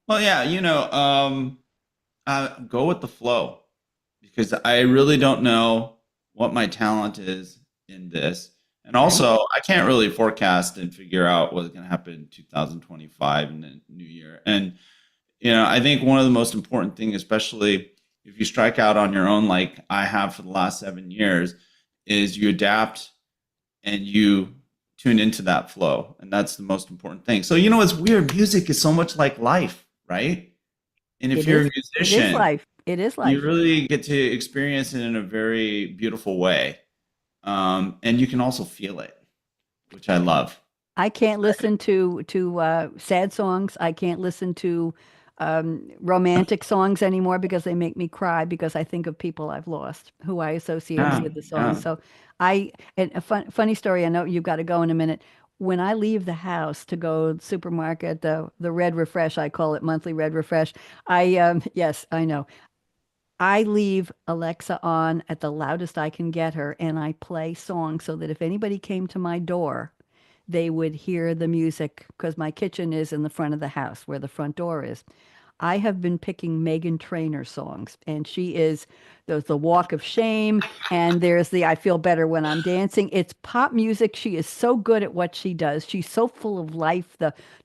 well, yeah, go with the flow because I really don't know what my talent is in this. And Okay. also, I can't really forecast and figure out what's going to happen in 2025 and the new year. And, I think one of the most important things, especially if you strike out on your own, like I have for the last 7 years, is you adapt and you tune into that flow. And that's the most important thing. So, it's weird. Music is so much like life, right? And if It you're is. a It is musician, life. It is you life. really get to experience it in a very beautiful way. And you can also feel it, which I love. I can't listen to sad songs. I can't listen to romantic songs anymore because they make me cry because I think of people I've lost who I associate Yeah, with the songs. yeah. So and a funny story. I know you've got to go in a minute. When I leave the house to go to the supermarket, the Red Refresh, I call it monthly Red Refresh. Yes, I know. I leave Alexa on at the loudest I can get her, and I play songs so that if anybody came to my door, they would hear the music because my kitchen is in the front of the house where the front door is. I have been picking Megan Trainor songs, and there's the Walk of Shame, and there's the I Feel Better When I'm Dancing. It's pop music. She is so good at what she does. She's so full of life.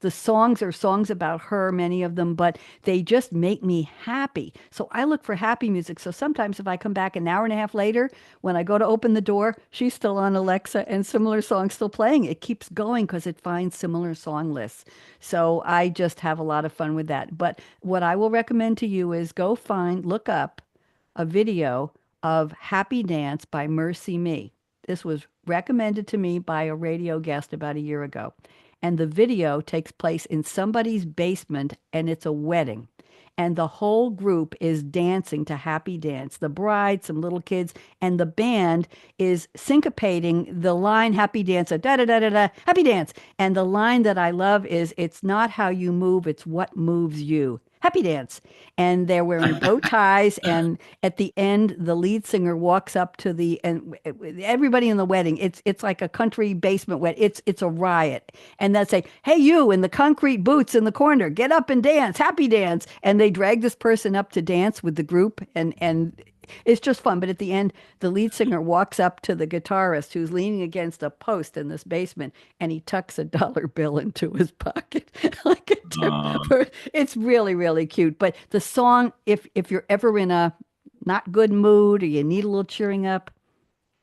The songs are songs about her, many of them, but they just make me happy. So I look for happy music. So sometimes if I come back an hour and a half later, when I go to open the door, she's still on Alexa and similar songs still playing. It keeps going because it finds similar song lists. So I just have a lot of fun with that. But what I will recommend to you is look up a video of Happy Dance by Mercy Me. This was recommended to me by a radio guest about a year ago. And the video takes place in somebody's basement, and it's a wedding. And the whole group is dancing to Happy Dance. The bride, some little kids, and the band is syncopating the line Happy Dance, da da da da da, Happy Dance. And the line that I love is, it's not how you move, it's what moves you. Happy Dance. And they're wearing bow ties. And at the end, the lead singer walks up to and everybody in the wedding, it's like a country basement wedding. It's a riot. And they'll say, hey, you in the concrete boots in the corner, get up and dance, Happy Dance. And they drag this person up to dance with the group. And it's just fun. But at the end, the lead singer walks up to the guitarist who's leaning against a post in this basement, and he tucks a dollar bill into his pocket like a tip. Um, It's really, really cute. But the song, if you're ever in a not good mood or you need a little cheering up,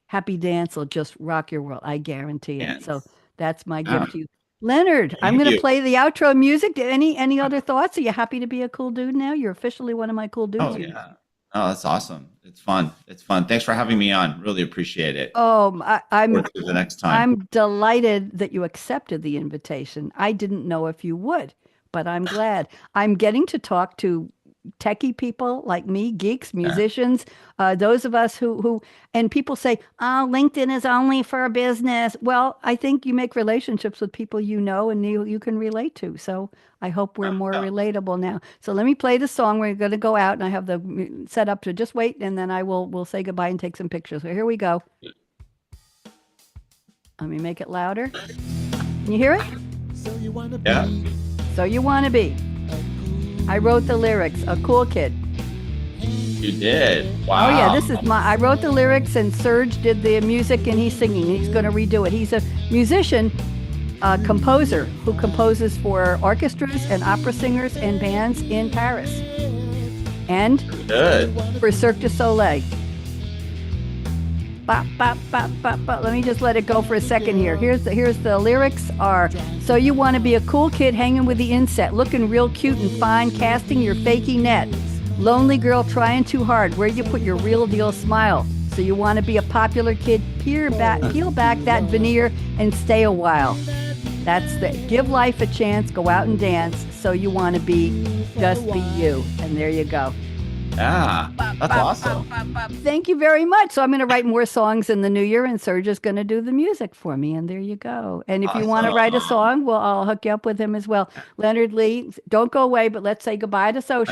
Happy Dance will just rock your world. I guarantee it. So yes. that's my gift Ah, to you. Leonard, I'm thank going to you. play the outro music. Any other thoughts? Are you happy to be a cool dude now? You're officially one of my cool dudes. Oh, yeah. Oh, that's awesome. It's fun. It's fun. Thanks for having me on. Really appreciate it. Oh, Forward to the next time. I'm delighted that you accepted the invitation. I didn't know if you would, but I'm glad. I'm getting to talk to techie people like me, geeks, musicians, those of us who, and people say, oh, LinkedIn is only for business. Well, I think you make relationships with people you know and you can relate to. So I hope we're more relatable now. So let me play the song. We're going to go out and I have the set up to just wait and then we'll say goodbye and take some pictures. So here we go. Let me make it louder. Can you hear it? So you wanna Yeah. be So you want to be. I wrote the lyrics, a cool kid. You did. Wow. Oh yeah, this is I wrote the lyrics and Serge did the music and he's singing. He's going to redo it. He's a musician, composer who composes for orchestras and opera singers and bands in Paris. And good. for Cirque du Soleil. Bop, bop, bop, bop, bop. Let me just let it go for a second here. Here's the lyrics are, so you want to be a cool kid hanging with the inset, looking real cute and fine, casting your fakey net. Lonely girl trying too hard, where you put your real deal smile. So you want to be a popular kid, peel back that veneer and stay a while. That's the give life a chance, go out and dance. So you want to be, just be you. And there you go. Yeah. That's awesome. Thank you very much. So I'm going to write more songs in the new year, and Serge is going to do the music for me. And there you go. And if you want to write a song, well, I'll hook you up with him as well. Leonard Lee, don't go away, but let's say goodbye to social.